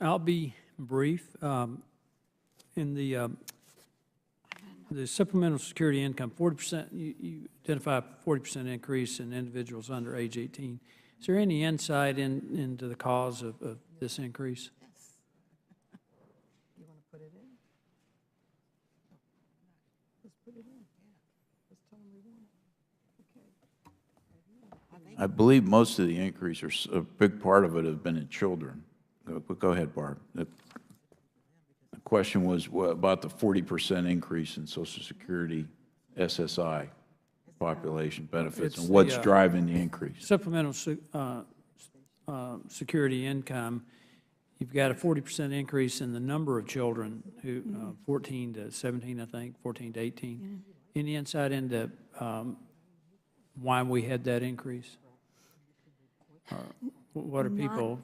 I'll be brief. In the supplemental security income, 40%, you identify a 40% increase in individuals under age 18. Is there any insight into the cause of this increase? Yes. You want to put it in? Let's put it in. Yeah. Let's tell them we want it. Okay. I believe most of the increase, or a big part of it, have been in children. Go ahead, Barb. The question was about the 40% increase in Social Security SSI population benefits, and what's driving the increase. Supplemental security income, you've got a 40% increase in the number of children who 14 to 17, I think, 14 to 18. Any insight into why we had that increase? What are people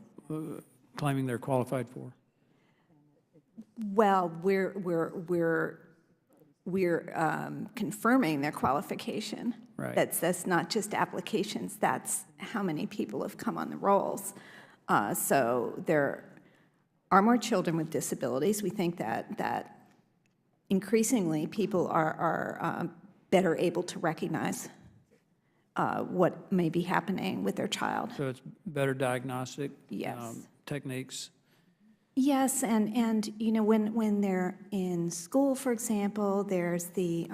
claiming they're qualified for? Well, we're confirming their qualification. Right. That's not just applications. That's how many people have come on the rolls. So there are more children with disabilities. We think that increasingly people are better able to recognize what may be happening with their child. So it's better diagnostic Yes. techniques. Yes, and you know, when they're in school, for example, there's the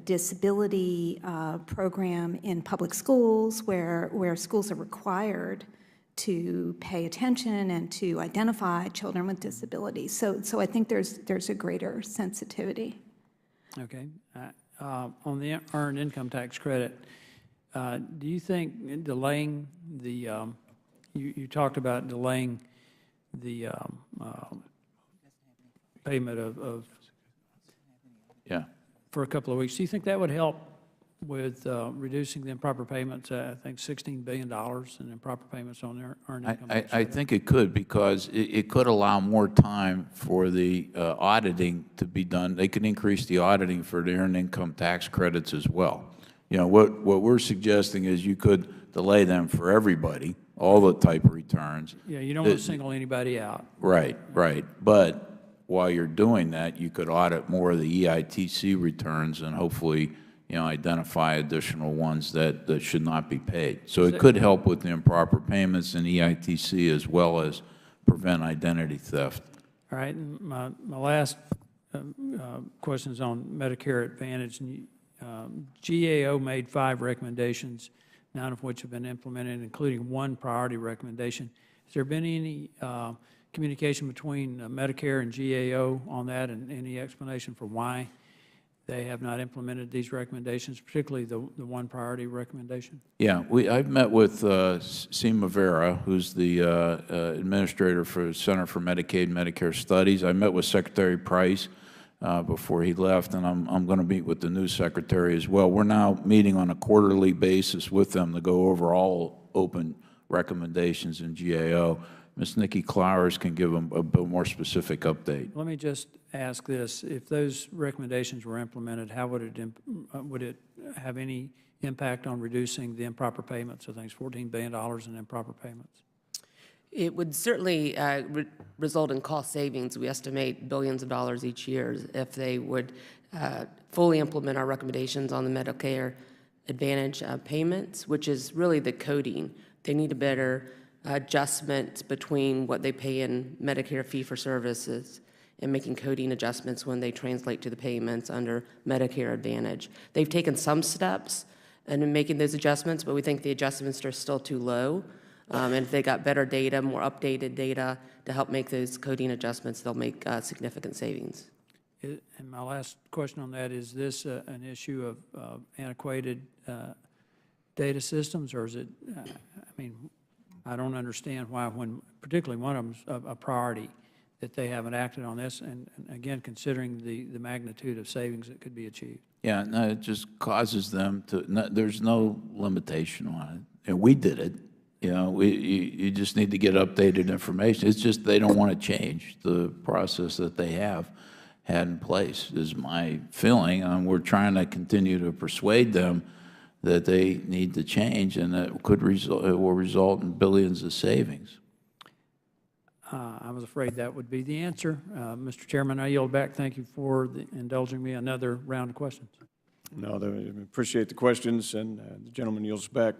disability program in public schools where schools are required to pay attention and to identify children with disabilities. So I think there's a greater sensitivity. Okay. On the earned income tax credit, do you think delaying the, you talked about delaying the payment of for a couple of weeks. Do you think that would help with reducing the improper payments? I think $16 billion in improper payments on their earned income tax I think it could, because it could allow more time for the auditing to be done. They could increase the auditing for the earned income tax credits as well. You know, what we're suggesting is you could delay them for everybody, all the type of returns. Yeah, you don't want to single anybody out. Right, right. But while you're doing that, you could audit more of the EITC returns and hopefully, you know, identify additional ones that should not be paid. So it could help with the improper payments in EITC as well as prevent identity theft. All right, and my last question is on Medicare Advantage. GAO made 5 recommendations, 9 of which have been implemented, including 1 priority recommendation. Has there been any communication between Medicare and GAO on that, and any explanation for why they have not implemented these recommendations, particularly the 1 priority recommendation? Yeah, I've met with Seema Vera, who's the administrator for the Center for Medicaid and Medicare Studies. I met with Secretary Price before he left, and I'm going to meet with the new secretary as well. We're now meeting on a quarterly basis with them to go over all open recommendations in GAO. Ms. Nikki Clowers can give them a bit more specific update. Let me just ask this. If those recommendations were implemented, how would it have any impact on reducing the improper payments? I think it's $14 billion in improper payments. It would certainly result in cost savings. We estimate billions of dollars each year if they would fully implement our recommendations on the Medicare Advantage payments, which is really the coding. They need a better adjustment between what they pay in Medicare fee-for-services and making coding adjustments when they translate to the payments under Medicare Advantage. They've taken some steps in making those adjustments, but we think the adjustments are still too low. And if they got better data, more updated data to help make those coding adjustments, they'll make significant savings. And my last question on that, is this an issue of antiquated data systems, or is it, I mean, I don't understand why, when particularly one of them's a priority, that they haven't acted on this, and again, considering the magnitude of savings that could be achieved. Yeah, no, it just causes them to, there's no limitation on it. And we did it. You know, you just need to get updated information. It's just they don't want to change the process that they have had in place, is my feeling. And we're trying to continue to persuade them that they need to change, and that it will result in billions of savings. I was afraid that would be the answer. Mr. Chairman, I yield back. Thank you for indulging me another round of questions. No, I appreciate the questions, and the gentleman yields back.